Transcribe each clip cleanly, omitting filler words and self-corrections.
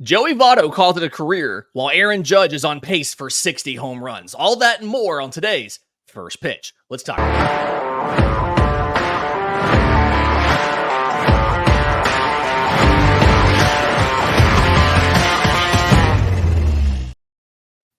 Joey Votto called it a career, while Aaron Judge is on pace for 60 home runs. All that and more on today's First Pitch. Let's talk about it.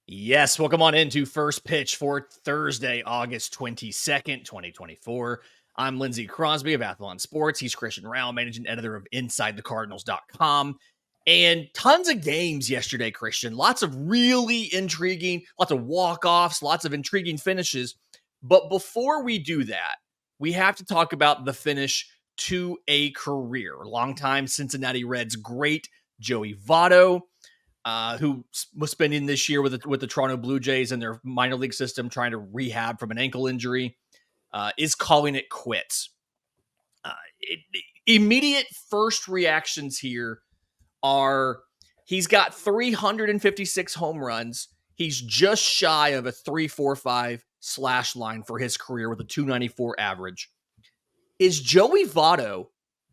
Yes, welcome on into First Pitch for Thursday, August 22nd, 2024. I'm Lindsay Crosby of Athlon Sports. He's Christian Rauh, managing editor of InsideTheCardinals.com. And tons of games yesterday, Christian. Lots of really intriguing, lots of walk-offs, lots of intriguing finishes. But before we do that, we have to talk about the finish to a career. Longtime Cincinnati Reds great Joey Votto, who was spending this year with the Toronto Blue Jays in their minor league system trying to rehab from an ankle injury, is calling it quits. Immediate first reactions here are he's got 356 home runs. He's just shy of a 3.45 slash line for his career with a 294 average. Is Joey Votto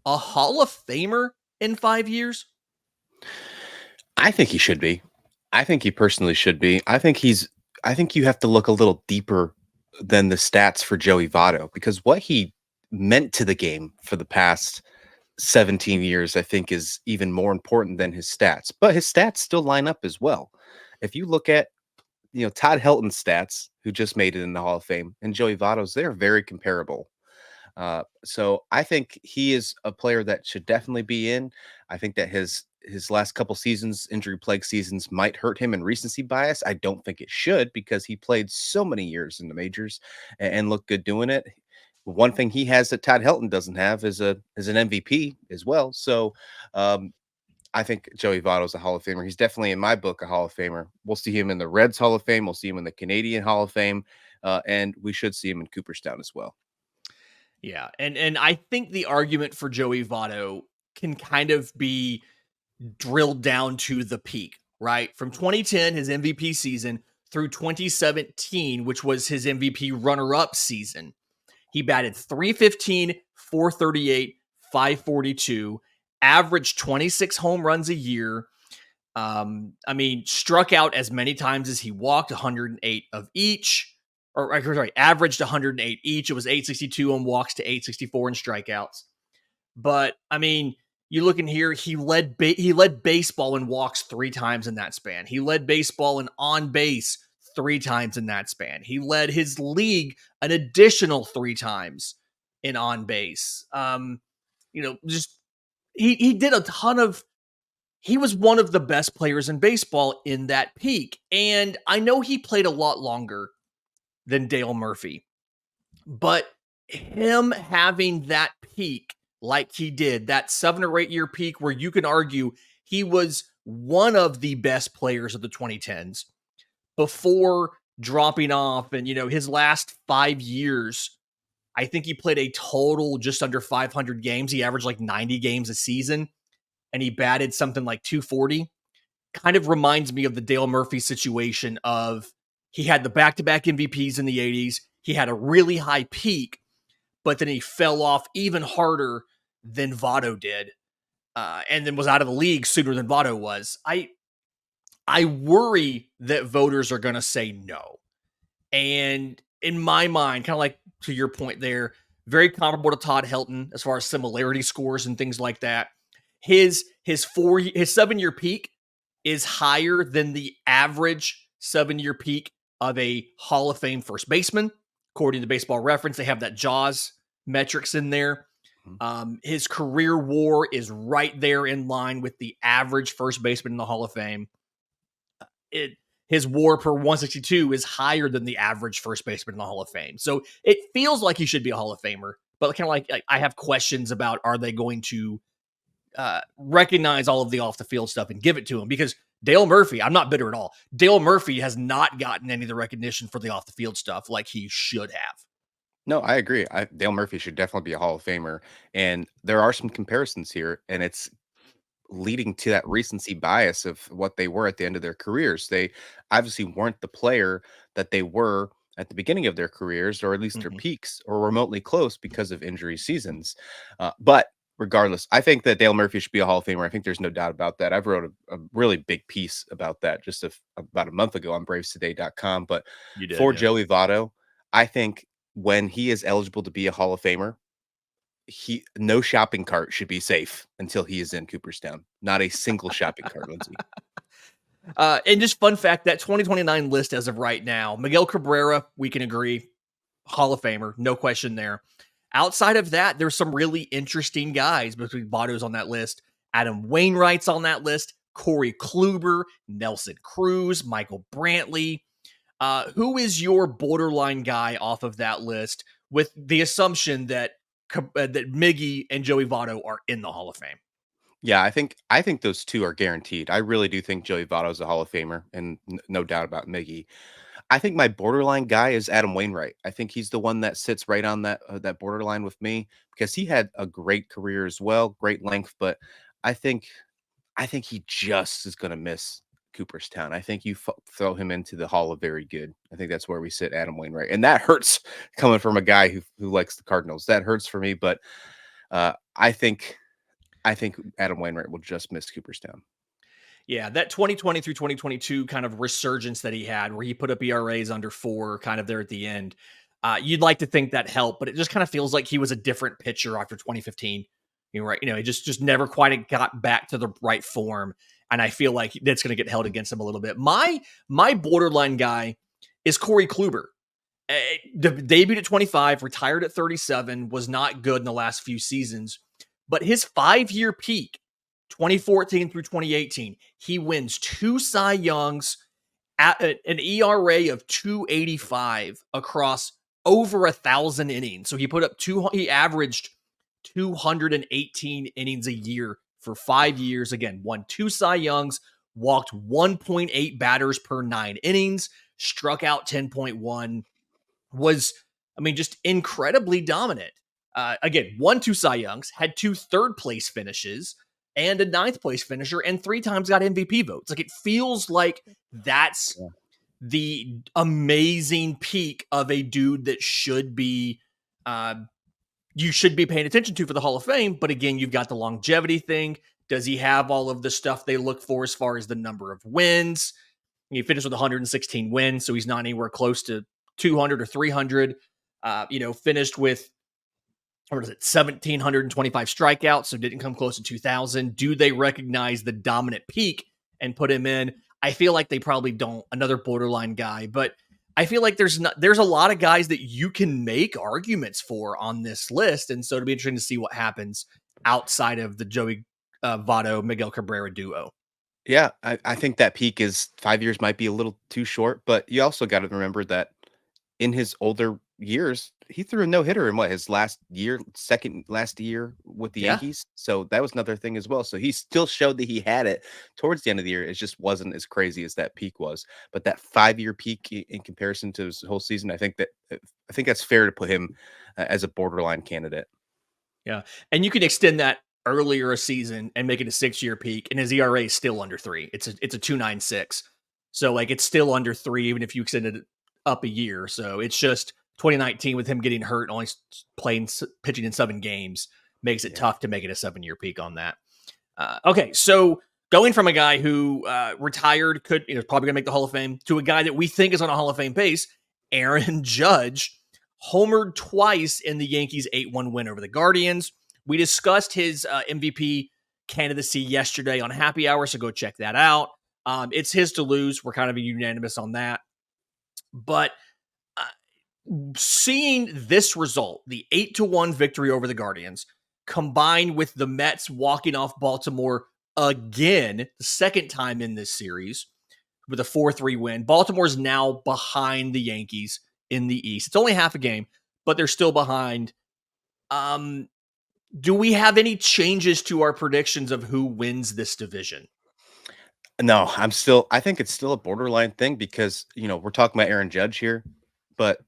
a Hall of Famer in 5 years? I think he should be. I think he personally should be. I think you have to look a little deeper than the stats for Joey Votto, because what he meant to the game for the past 17 years, I think, is even more important than his stats. But his stats still line up as well. If you look at, Todd Helton's stats, who just made it in the Hall of Fame, and Joey Votto's, they're very comparable. So I think he is a player that should definitely be in. I think that his last couple seasons, injury plague seasons, might hurt him in recency bias. I don't think it should, because he played so many years in the majors and looked good doing it. One thing he has that Todd Helton doesn't have is an MVP as well. So I think Joey Votto is a Hall of Famer. He's definitely, in my book, a Hall of Famer. We'll see him in the Reds Hall of Fame. We'll see him in the Canadian Hall of Fame. And we should see him in Cooperstown as well. Yeah, and I think the argument for Joey Votto can kind of be drilled down to the peak, right? From 2010, his MVP season, through 2017, which was his MVP runner-up season. He batted .315, .438, .542, averaged 26 home runs a year. Struck out as many times as he walked, 108 of each. Averaged 108 each. It was 862 on walks to 864 in strikeouts. But, you look in here, he led baseball in walks 3 times in that span. He led baseball in on base 3 times in that span. He led his league an additional 3 times in on base. He did a ton of. He was one of the best players in baseball in that peak. And I know he played a lot longer than Dale Murphy, but him having that peak like he did, that 7 or 8 year peak where you can argue he was one of the best players of the 2010s before dropping off. And, his last 5 years, I think he played a total just under 500 games. He averaged like 90 games a season, and he batted something like 240. Kind of reminds me of the Dale Murphy situation of he had the back-to-back MVPs in the 80s. He had a really high peak, but then he fell off even harder than Votto did, and then was out of the league sooner than Votto was. I worry that voters are going to say no. And in my mind, kind of like to your point there, very comparable to Todd Helton as far as similarity scores and things like that. His 7-year peak is higher than the average 7-year peak of a Hall of Fame first baseman. According to Baseball Reference, they have that Jaws metrics in there. His career WAR is right there in line with the average first baseman in the Hall of Fame. His WAR per 162 is higher than the average first baseman in the Hall of Fame. So it feels like he should be a Hall of Famer, but kind of like I have questions about, are they going to recognize all of the off the field stuff and give it to him? Because Dale Murphy, I'm not bitter at all. Dale Murphy has not gotten any of the recognition for the off the field stuff like he should have. No, I agree. Dale Murphy should definitely be a Hall of Famer. And there are some comparisons here, and it's leading to that recency bias of what they were at the end of their careers. They obviously weren't the player that they were at the beginning of their careers, or at least their peaks, or remotely close because of injury seasons. But regardless, I think that Dale Murphy should be a Hall of Famer. I think there's no doubt about that. I've wrote a really big piece about that just about a month ago on bravestoday.com. But You did, for yeah. Joey Votto, I think when he is eligible to be a Hall of Famer, no shopping cart should be safe until he is in Cooperstown. Not a single shopping cart, Lindsay. And just fun fact, that 2029 list as of right now, Miguel Cabrera, we can agree, Hall of Famer, no question there. Outside of that, there's some really interesting guys between Votto's on that list. Adam Wainwright's on that list. Corey Kluber, Nelson Cruz, Michael Brantley. Who is your borderline guy off of that list with the assumption that that Miggy and Joey Votto are in the Hall of Fame? Yeah, I think those two are guaranteed. I really do think Joey Votto is a Hall of Famer, and no doubt about Miggy. I think my borderline guy is Adam Wainwright. I think he's the one that sits right on that borderline with me because he had a great career as well, great length. But I think I think he just is going to miss Cooperstown. I think you throw him into the Hall of Very Good. I think that's where we sit Adam Wainwright, and that hurts coming from a guy who likes the Cardinals. That hurts for me, but uh, I think I think Adam Wainwright will just miss Cooperstown. Yeah, that 2020 through 2022 kind of resurgence that he had, where he put up ERAs under 4, kind of there at the end. You'd like to think that helped, but it just kind of feels like he was a different pitcher after 2015. You're right. He just never quite got back to the right form, and I feel like that's going to get held against him a little bit. My borderline guy is Corey Kluber. Debuted at 25, retired at 37, was not good in the last few seasons, but his 5-year peak, 2014 through 2018, he wins 2 Cy Youngs at an ERA of 285 across over 1,000 innings. So he averaged 218 innings a year for 5 years. Again, won 2 Cy Youngs, walked 1.8 batters per 9 innings, struck out 10.1, was, just incredibly dominant. Again, won 2 Cy Youngs, had 2 third place finishes and a ninth place finisher, and 3 times got MVP votes. Like, it feels like that's the amazing peak of a dude that should be, you should be paying attention to for the Hall of Fame. But again, you've got the longevity thing. Does he have all of the stuff they look for as far as the number of wins? He finished with 116 wins, so he's not anywhere close to 200 or 300. Finished with, what is it, 1,725 strikeouts, so didn't come close to 2,000. Do they recognize the dominant peak and put him in? I feel like they probably don't. Another borderline guy, but I feel like there's a lot of guys that you can make arguments for on this list, and so it'll be interesting to see what happens outside of the Joey Votto Miguel Cabrera duo. Yeah, I think that peak is 5 years might be a little too short, but you also got to remember that in his older years, he threw a no-hitter in his last year, second last year with the Yeah. Yankees. So that was another thing as well. So he still showed that he had it towards the end of the year. It just wasn't as crazy as that peak was. But that 5-year peak in comparison to his whole season, I think that's fair to put him as a borderline candidate. Yeah. And you can extend that earlier a season and make it a 6-year peak, and his ERA is still under 3. It's a 2.96. So like it's still under 3, even if you extended it up a year. So it's just 2019 with him getting hurt and only pitching in 7 games makes it tough to make it a 7-year peak on that. Okay. So going from a guy who retired, probably gonna make the Hall of Fame, to a guy that we think is on a Hall of Fame pace, Aaron Judge, homered twice in the Yankees 8-1 win over the Guardians. We discussed his MVP candidacy yesterday on Happy Hour, so go check that out. It's his to lose. We're kind of unanimous on that. But seeing this result, the 8-1 victory over the Guardians, combined with the Mets walking off Baltimore again, the second time in this series, with a 4-3 win, Baltimore's now behind the Yankees in the East. It's only half a game, but they're still behind. Do we have any changes to our predictions of who wins this division? No, I think it's still a borderline thing because, we're talking about Aaron Judge here, but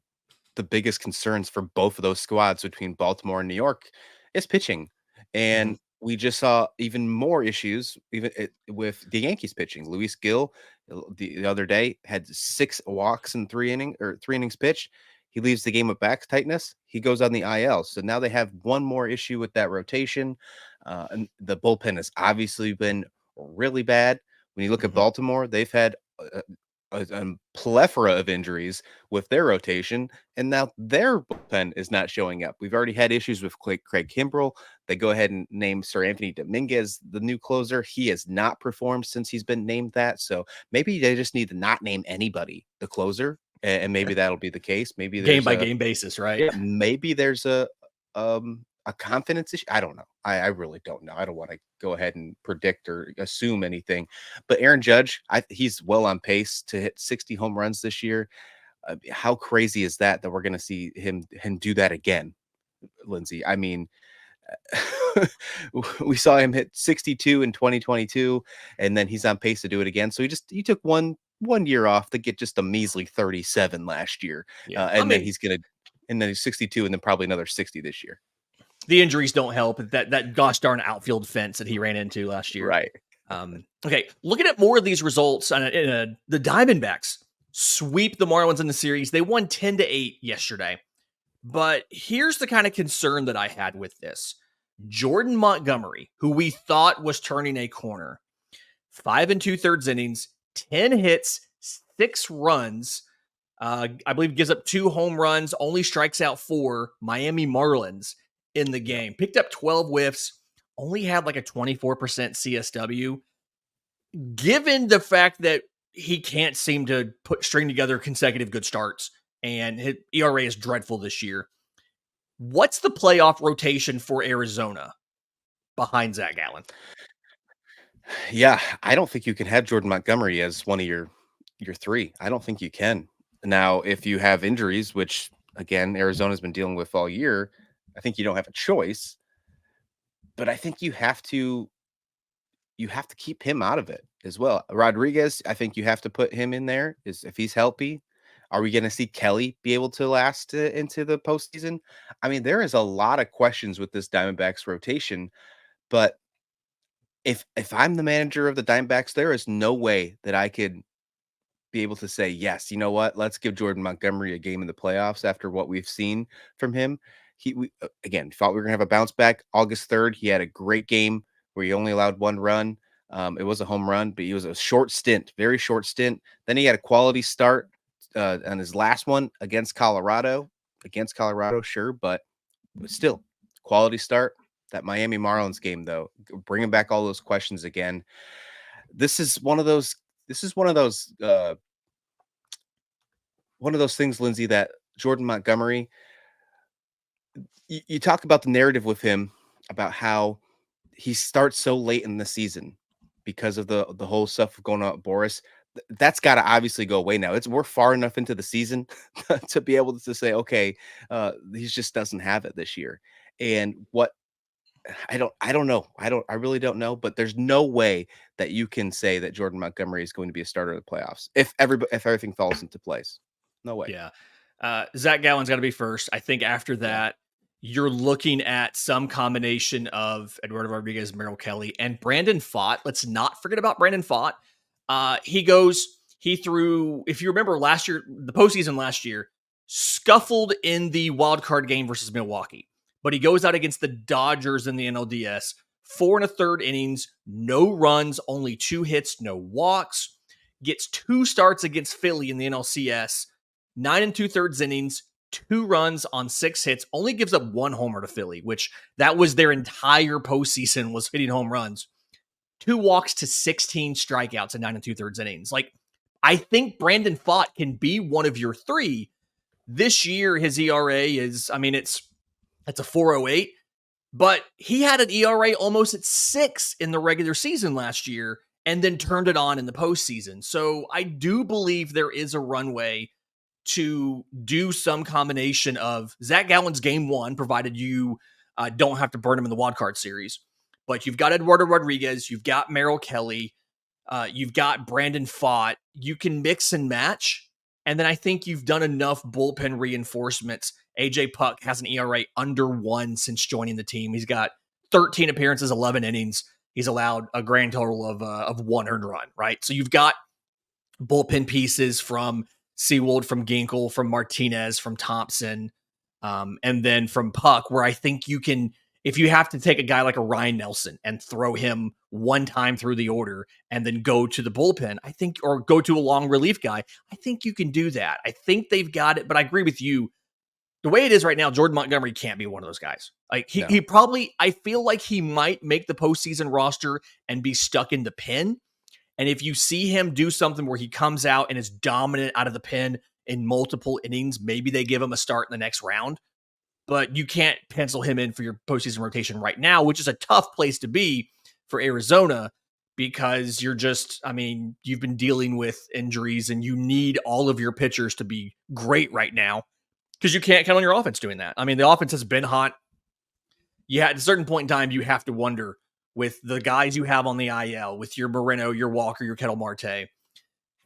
the biggest concerns for both of those squads between Baltimore and New York is pitching. Mm-hmm. And we just saw even more issues with the Yankees pitching. Luis Gil the other day had 6 walks in 3 innings pitched. he leaves the game with back tightness, he goes on the IL. So now they have one more issue with that rotation. And the bullpen has obviously been really bad. When you look at Mhm. Baltimore, they've had a plethora of injuries with their rotation, and now their bullpen is not showing up. We've already had issues with Craig Kimbrell. They go ahead and name Sir Anthony Dominguez the new closer. He has not performed since he's been named that. So maybe they just need to not name anybody the closer, and maybe that'll be the case. Maybe Game there's by a game basis, right? yeah, maybe there's a confidence issue. I don't know. I really don't know. I don't want to go ahead and predict or assume anything. But Aaron Judge, he's well on pace to hit 60 home runs this year. How crazy is that we're going to see him do that again, Lindsay? I mean, we saw him hit 62 in 2022, and then he's on pace to do it again. So he took one year off to get just a measly 37 last year, Yeah. I and then mean, he's 62, and then probably another 60 this year. the injuries don't help. That gosh darn outfield fence that he ran into last year. Right. Okay, looking at more of these results, the Diamondbacks sweep the Marlins in the series. They won 10-8 yesterday. But here's the kind of concern that I had with this. Jordan Montgomery, who we thought was turning a corner, 5 2/3 innings, 10 hits, 6 runs. I believe gives up 2 home runs, only strikes out 4 Miami Marlins in the game. Picked up 12 whiffs, only had like a 24% CSW. Given the fact that he can't seem to string together consecutive good starts, and his ERA is dreadful this year, what's the playoff rotation for Arizona behind Zach Gallen? Yeah, I don't think you can have Jordan Montgomery as one of your 3. I don't think you can. Now, if you have injuries, which again Arizona's been dealing with all year, I think you don't have a choice. But I think you have to keep him out of it as well. Rodriguez, I think you have to put him in there is if he's healthy. Are we going to see Kelly be able to last into the postseason? I mean, there is a lot of questions with this Diamondbacks rotation, but if I'm the manager of the Diamondbacks, there is no way that I could be able to say, yes, you know what? Let's give Jordan Montgomery a game in the playoffs after what we've seen from him. Again, thought we were gonna have a bounce back. August 3rd, he had a great game where he only allowed 1 run. It was a home run, but he was a short stint, very short stint. Then he had a quality start on his last one against Colorado. Against Colorado, sure, but still quality start. That Miami Marlins game, though, bringing back all those questions again. This is one of those. This is one of those things, Lindsay, that Jordan Montgomery. You talk about the narrative with him about how he starts so late in the season because of the whole stuff going on with Boris. That's got to obviously go away now. We're far enough into the season to be able to say, okay, he just doesn't have it this year. And what I don't know. I really don't know, but there's no way that you can say that Jordan Montgomery is going to be a starter of the playoffs if everything falls into place. No way. Yeah. Zach Gallen's got to be first. I think after Yeah. that, you're looking at some combination of Eduardo Rodriguez, Merrill Kelly, and Brandon Pfaadt. Let's not forget about Brandon Pfaadt. He threw, if you remember last year, the postseason last year, scuffled in the wild card game versus Milwaukee. But he goes out against the Dodgers in the NLDS, 4 1/3 innings, no runs, only 2 hits, no walks. Gets 2 starts against Philly in the NLCS, 9 2/3 innings, 2 runs on 6 hits, only gives up 1 homer to Philly, which that was their entire postseason was hitting home runs. 2 walks to 16 strikeouts in 9 2/3 innings. Like, I think Brandon Pfaadt can be one of your 3. This year, his ERA is, I mean, it's a 4.08, but he had an ERA almost at 6 in the regular season last year and then turned it on in the postseason. So I do believe there is a runway to do some combination of Zach Gallen's game 1, provided you don't have to burn him in the wild card series. But you've got Eduardo Rodriguez, you've got Merrill Kelly, you've got Brandon Pfaadt. You can mix and match. And then I think you've done enough bullpen reinforcements. AJ Puck has an ERA under 1 since joining the team. He's got 13 appearances, 11 innings. He's allowed a grand total of 1 earned run, right? So you've got bullpen pieces from Seawold, from Ginkel, from Martinez, from Thompson, and then from Puck, where I think you can, if you have to take a guy like a Ryan Nelson and throw him one time through the order and then go to the bullpen, I think, or go to a long relief guy, I think you can do that. I think they've got it, but I agree with you. The way it is right now, Jordan Montgomery can't be one of those guys. Like No. he probably, I feel like he might make the postseason roster and be stuck in the pen. And if you see him do something where he comes out and is dominant out of the pen in multiple innings, maybe they give him a start in the next round. But you can't pencil him in for your postseason rotation right now, which is a tough place to be for Arizona because you're just, I mean, you've been dealing with injuries and you need all of your pitchers to be great right now because you can't count on your offense doing that. I mean, the offense has been hot. Yeah, at a certain point in time, you have to wonder with the guys you have on the IL, with your Moreno, your Walker, your Kettle Marte,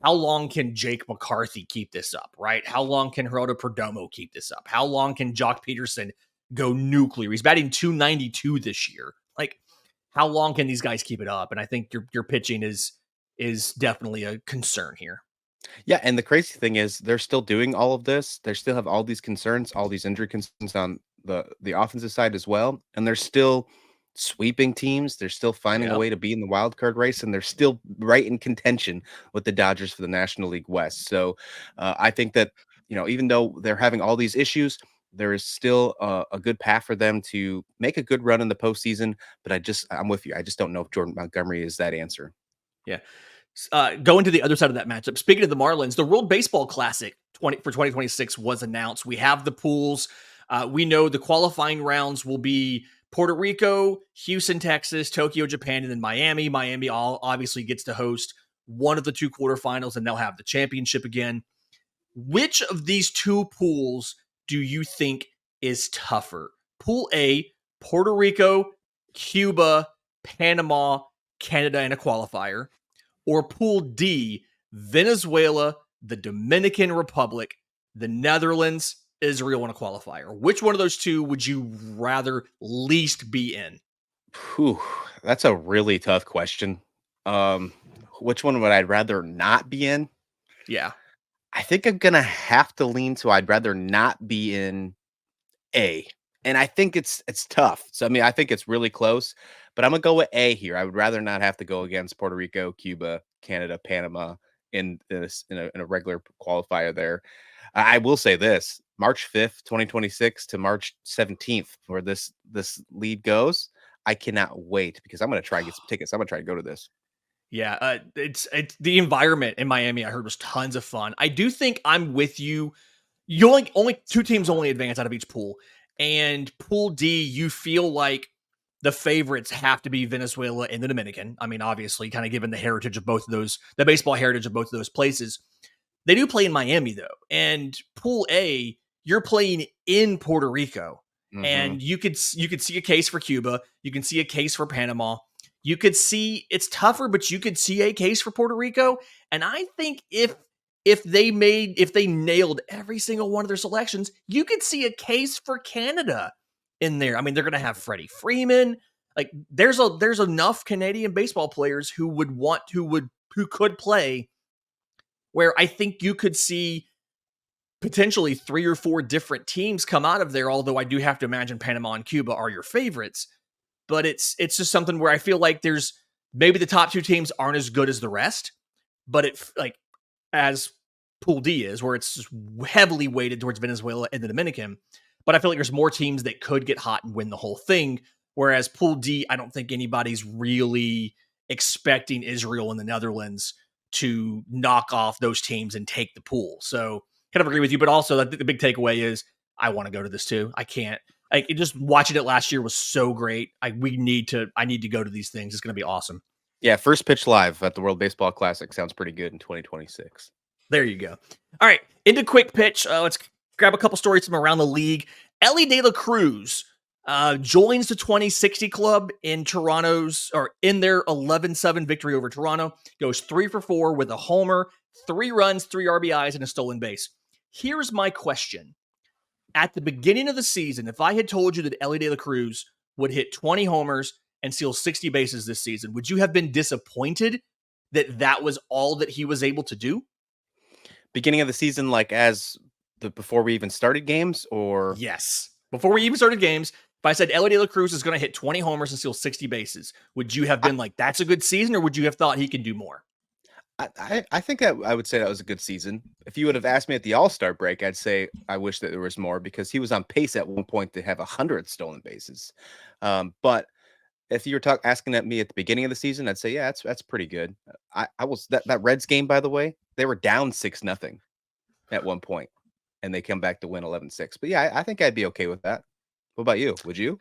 how long can Jake McCarthy keep this up, right? How long can Geraldo Perdomo keep this up? How long can Jock Peterson go nuclear? He's batting 292 this year. Like, how long can these guys keep it up? And I think your pitching is definitely a concern here. Yeah, and the crazy thing is they're still doing all of this. They still have all these concerns, all these injury concerns on the offensive side as well, and they're still sweeping teams. They're still finding a Yep. way to be in the wild card race, and they're still right in contention with the Dodgers for the National League West. So I think that even though they're having all these issues, there is still a good path for them to make a good run in the postseason. But I'm with you. I just don't know if Jordan Montgomery is that answer. Yeah. Going to the other side of that matchup, speaking of the Marlins, the World Baseball Classic for 2026 was announced. We have the pools. We know the qualifying rounds will be Puerto Rico, Houston, Texas, Tokyo, Japan, and then Miami. Miami obviously gets to host one of the two quarterfinals, and they'll have the championship again. Which of these two pools do you think is tougher? Pool A, Puerto Rico, Cuba, Panama, Canada, and a qualifier. Or Pool D, Venezuela, the Dominican Republic, the Netherlands, Israel, and a qualifier. Which one of those two would you rather least be in? Whew, that's a really tough question. Um, which one would I rather not be in? Yeah. I think I'm gonna have to lean to I'd rather not be in A. And I think it's tough. So I mean, I think it's really close, but I'm gonna go with A here. I would rather not have to go against Puerto Rico, Cuba, Canada, Panama in a regular qualifier there. I will say this: March 5th, 2026 to March 17th, where this lead goes. I cannot wait because I'm gonna try and get some tickets. I'm gonna try to go to this. Yeah, it's the environment in Miami I heard was tons of fun. I do think I'm with you. You only two teams only advance out of each pool. And Pool D, you feel like the favorites have to be Venezuela and the Dominican. I mean, obviously, kind of given the heritage of both of those, the baseball heritage of both of those places. They do play in Miami though. And Pool A, you're playing in Puerto Rico. Hmm. And you could see a case for Cuba, you can see a case for Panama. You could see it's tougher, but you could see a case for Puerto Rico. And I think if they nailed every single one of their selections, you could see a case for Canada in there. I mean, they're going to have Freddie Freeman. Like there's enough Canadian baseball players who could play where I think you could see potentially 3 or 4 different teams come out of there, although I do have to imagine Panama and Cuba are your favorites. But it's just something where I feel like there's maybe the top 2 teams aren't as good as the rest, but it like as Pool D is, where it's just heavily weighted towards Venezuela and the Dominican. But I feel like there's more teams that could get hot and win the whole thing. Whereas Pool D, I don't think anybody's really expecting Israel and the Netherlands to knock off those teams and take the pool. So kind of agree with you, but also I think the big takeaway is I want to go to this too. I can't. Like just watching it last year was so great. I need to go to these things. It's going to be awesome. Yeah, first pitch live at the World Baseball Classic sounds pretty good in 2026. There you go. All right, into quick pitch. Let's grab a couple stories from around the league. Ellie De La Cruz joins the 2060 club in in their 11-7 victory over Toronto. Goes 3 for 4 with a homer, 3 runs, 3 RBIs, and a stolen base. Here's my question. At the beginning of the season, if I had told you that Ellie De La Cruz would hit 20 homers and steal 60 bases this season, would you have been disappointed that that was all that he was able to do? Beginning of the season, like before we even started games, or Yes. Before we even started games, if I said Ellie De La Cruz is going to hit 20 homers and steal 60 bases, would you have I, been like, that's a good season, or would you have thought he can do more? I think that I would say that was a good season. If you would have asked me at the All-Star break, I'd say I wish that there was more because he was on pace at one point to have 100 stolen bases. But if you were asking at me at the beginning of the season, I'd say, yeah, that's pretty good. I was that Reds game, by the way, they were down 6-0 at one point, and they come back to win 11-6. But yeah, I think I'd be okay with that. What about you? Would you?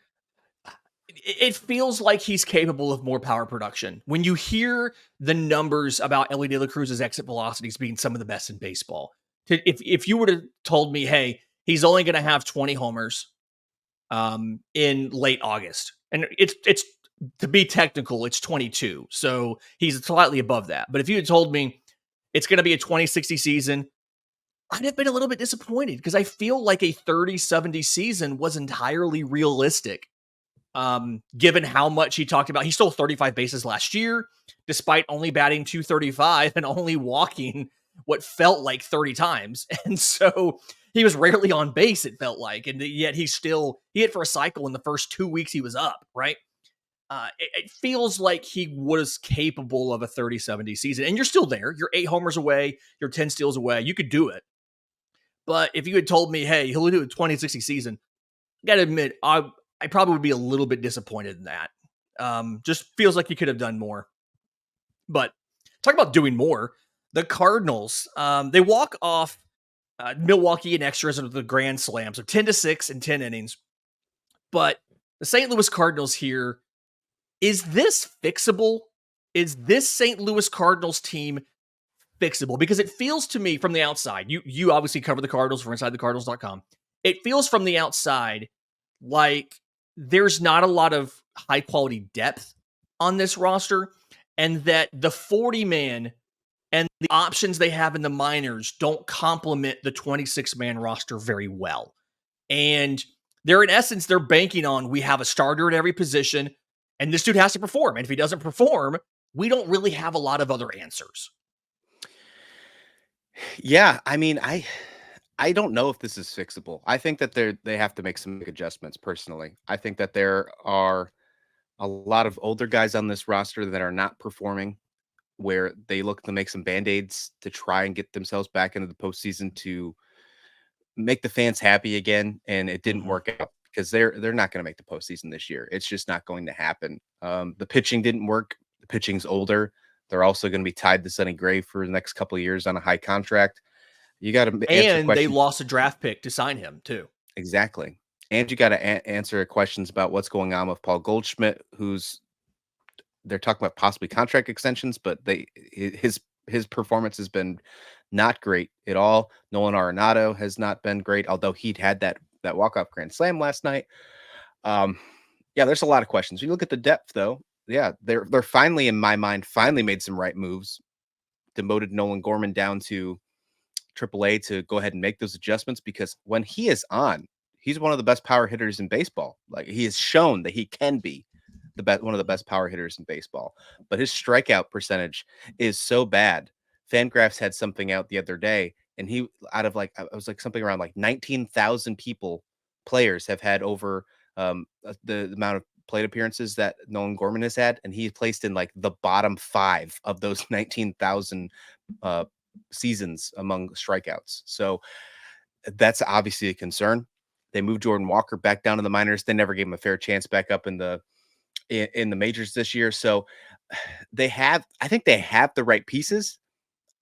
It feels like he's capable of more power production. When you hear the numbers about Ellie De La Cruz's exit velocities being some of the best in baseball, if you would have told me, hey, he's only going to have 20 homers in late August, and it's to be technical, it's 22, so he's slightly above that. But if you had told me it's going to be a 20-60 season, I'd have been a little bit disappointed because I feel like a 30-70 season was entirely realistic. Given how much he talked about, he stole 35 bases last year, despite only batting 235 and only walking what felt like 30 times. And so he was rarely on base, it felt like. And yet he hit for a cycle in the first 2 weeks he was up, right? It feels like he was capable of a 30-70 season. And you're still there. You're 8 homers away. You're 10 steals away. You could do it. But if you had told me, hey, he'll do a 20-60 season, I got to admit, I probably would be a little bit disappointed in that. Just feels like he could have done more. But talk about doing more. The Cardinals, they walk off Milwaukee in extras of the grand slam. So 10-6 in 10 innings. But the St. Louis Cardinals here, is this fixable? Is this St. Louis Cardinals team fixable? Because it feels to me from the outside, you obviously cover the Cardinals for InsideTheCardinals.com. It feels from the outside like there's not a lot of high quality depth on this roster, and that the 40-man and the options they have in the minors don't complement the 26-man roster very well. And in essence, they're banking on, we have a starter at every position, and this dude has to perform. And if he doesn't perform, we don't really have a lot of other answers. Yeah, I mean, I don't know if this is fixable. I think that they have to make some big adjustments personally. I think that there are a lot of older guys on this roster that are not performing, where they look to make some band-aids to try and get themselves back into the postseason to make the fans happy again, and it didn't work out because they're not going to make the postseason this year. It's just not going to happen. The pitching didn't work. The pitching's older. They're also going to be tied to Sonny Gray for the next couple of years on a high contract. You got to answer And they questions. lost a draft pick to sign him too. Exactly. And you got to answer questions about what's going on with Paul Goldschmidt, they're talking about possibly contract extensions, but his performance has been not great at all. Nolan Arenado has not been great, although he'd had that walk-off grand slam last night. Yeah, there's a lot of questions. When you look at the depth, though, yeah, they're finally, in my mind, made some right moves. Demoted Nolan Gorman down to AAA to go ahead and make those adjustments, because when he is on, he's one of the best power hitters in baseball. Like, he has shown that he can be one of the best power hitters in baseball, but his strikeout percentage is so bad. Fangraphs had something out the other day, and he, out of like, it was like something around like 19,000 players have had over the amount of plate appearances that Nolan Gorman has had, and he's placed in like the bottom 5 of those 19,000 seasons among strikeouts. So that's obviously a concern. They moved Jordan Walker back down to the minors. They never gave him a fair chance back up in the majors this year. So I think they have the right pieces.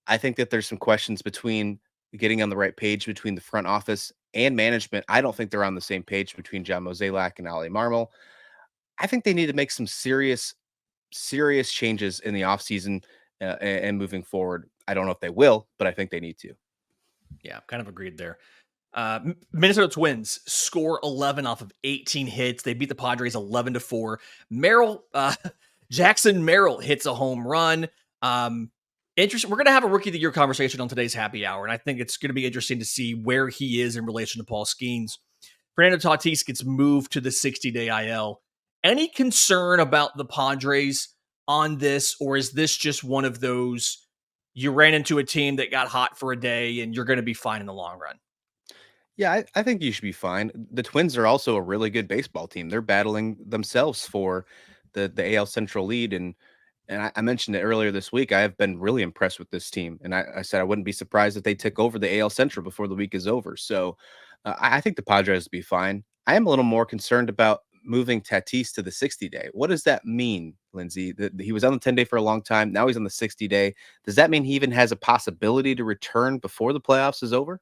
I think that there's some questions between getting on the right page between the front office and management. I don't think they're on the same page between John Mozeliak and Ali Marmol. I think they need to make some serious changes in the offseason and moving forward. I don't know if they will, but I think they need to. Yeah, kind of agreed there. Minnesota Twins score 11 off of 18 hits. They beat the Padres 11-4. Jackson Merrill hits a home run. Interesting. We're going to have a Rookie of the Year conversation on today's happy hour, and I think it's going to be interesting to see where he is in relation to Paul Skeens. Fernando Tatis gets moved to the 60-day IL. Any concern about the Padres on this, or is this just one of those you ran into a team that got hot for a day and you're going to be fine in the long run. Yeah, I think you should be fine. The Twins are also a really good baseball team. They're battling themselves for the AL Central lead, and I mentioned it earlier this week. I have been really impressed with this team, and I said I wouldn't be surprised if they took over the AL Central before the week is over. So I think the Padres will be fine. I am a little more concerned about moving Tatis to the 60-day. What does that mean, Lindsay? That he was on the 10-day for a long time. Now he's on the 60-day. Does that mean he even has a possibility to return before the playoffs is over?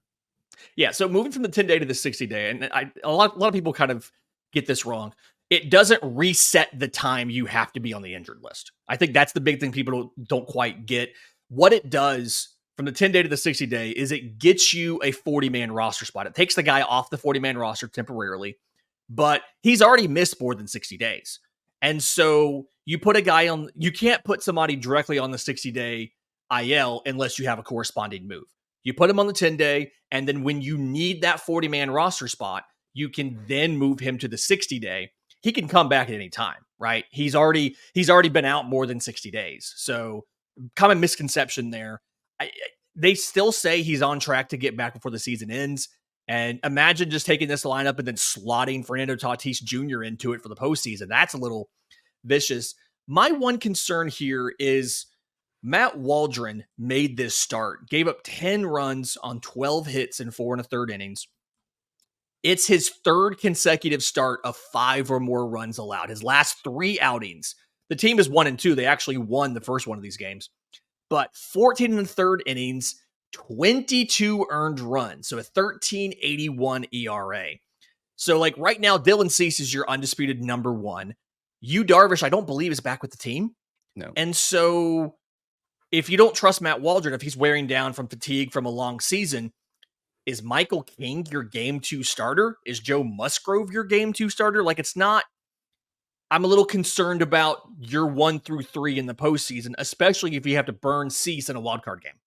Yeah, so moving from the 10-day to the 60-day, and a lot of people kind of get this wrong. It doesn't reset the time you have to be on the injured list. I think that's the big thing people don't quite get. What it does from the 10-day to the 60-day is it gets you a 40-man roster spot. It takes the guy off the 40-man roster temporarily, but he's already missed more than 60 days. And so you put a guy on, you can't put somebody directly on the 60-day IL unless you have a corresponding move. You put him on the 10-day, and then when you need that 40-man roster spot, you can then move him to the 60-day. He can come back at any time, right? He's already been out more than 60 days. So common misconception there. They still say he's on track to get back before the season ends. And imagine just taking this lineup and then slotting Fernando Tatis Jr. into it for the postseason. That's a little vicious. My one concern here is Matt Waldron made this start, gave up 10 runs on 12 hits in 4 1/3 innings. It's his third consecutive start of 5 or more runs allowed. His last 3 outings, the team is 1-2. They actually won the first one of these games, but 14 1/3 innings, 22 earned runs. So a 13.81 ERA. So like right now, Dylan Cease is your undisputed number 1. Yu Darvish, I don't believe, is back with the team. No. And so if you don't trust Matt Waldron, if he's wearing down from fatigue from a long season, is Michael King your game 2 starter? Is Joe Musgrove your game 2 starter? Like, it's not. I'm a little concerned about your 1 through 3 in the postseason, especially if you have to burn Cease in a wild card game.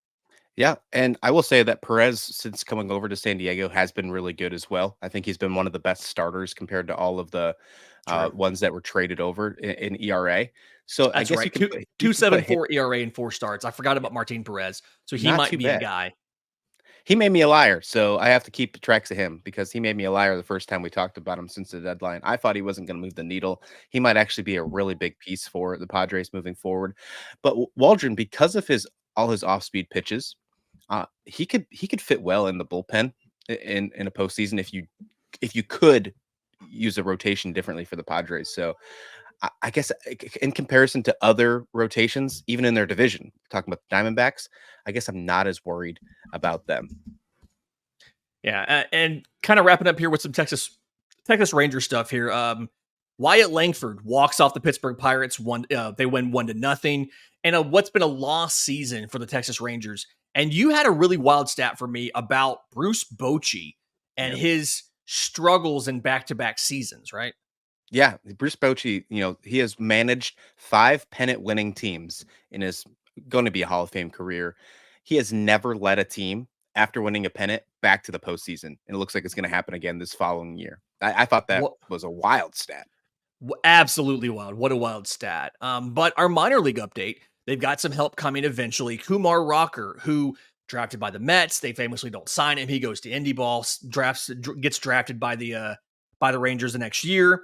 Yeah, and I will say that Perez, since coming over to San Diego, has been really good as well. I think he's been one of the best starters compared to all of the ones that were traded over in ERA. So I That's guess right. you can put him 2.74 ERA in 4 starts. I forgot about Martin Perez. So he not might too be a bad. guy. He made me a liar, so I have to keep tracks of him because he made me a liar the first time we talked about him since the deadline. I thought he wasn't going to move the needle. He might actually be a really big piece for the Padres moving forward. But Waldron, because of all his off-speed pitches, he could fit well in the bullpen in a postseason if you could use a rotation differently for the Padres. So I guess in comparison to other rotations, even in their division, talking about the Diamondbacks, I guess I'm not as worried about them. Yeah, and kind of wrapping up here with some Texas Ranger stuff here. Wyatt Langford walks off the Pittsburgh Pirates. They win 1-0, and what's been a lost season for the Texas Rangers. And you had a really wild stat for me about Bruce Bochy and his struggles in back-to-back seasons, right? Yeah, Bruce Bochy, he has managed 5 pennant-winning teams in his going to be a Hall of Fame career. He has never led a team after winning a pennant back to the postseason, and it looks like it's going to happen again this following year. I thought that was a wild stat. Absolutely wild. What a wild stat. But our minor league update, they've got some help coming eventually. Kumar Rocker, who drafted by the Mets, they famously don't sign him. He goes to Indy Ball, gets drafted by the Rangers the next year.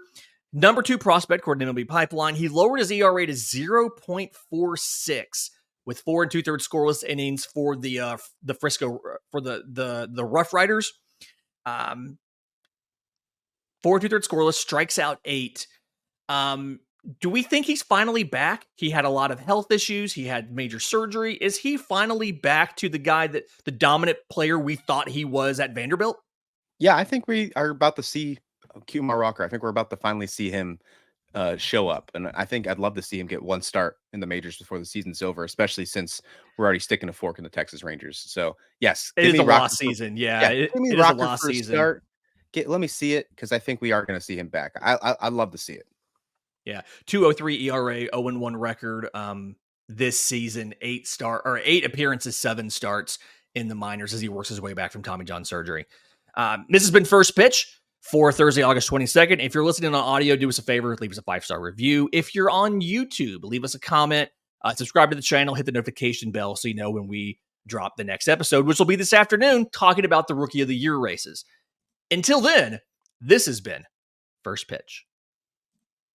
Number 2 prospect according to MLB Pipeline. He lowered his ERA to 0.46 with 4 2/3 scoreless innings for the Frisco for the Rough Riders. 4 2/3 scoreless, strikes out 8. Do we think he's finally back? He had a lot of health issues. He had major surgery. Is he finally back to the guy that the dominant player we thought he was at Vanderbilt? Yeah, I think we are about to see Kumar Rocker. I think we're about to finally see him show up. And I think I'd love to see him get one start in the majors before the season's over, especially since we're already sticking a fork in the Texas Rangers. So, yes. It is a lost season. Yeah, give me it is a Rocker lost for a season. start. Let me see it because I think we are going to see him back. I'd love to see it. Yeah, 2.03 ERA, 0-1 record this season, 8 appearances, 7 starts in the minors as he works his way back from Tommy John surgery. This has been First Pitch for Thursday, August 22nd. If you're listening on audio, do us a favor, leave us a 5-star review. If you're on YouTube, leave us a comment. Subscribe to the channel, hit the notification bell so you know when we drop the next episode, which will be this afternoon, talking about the Rookie of the Year races. Until then, this has been First Pitch.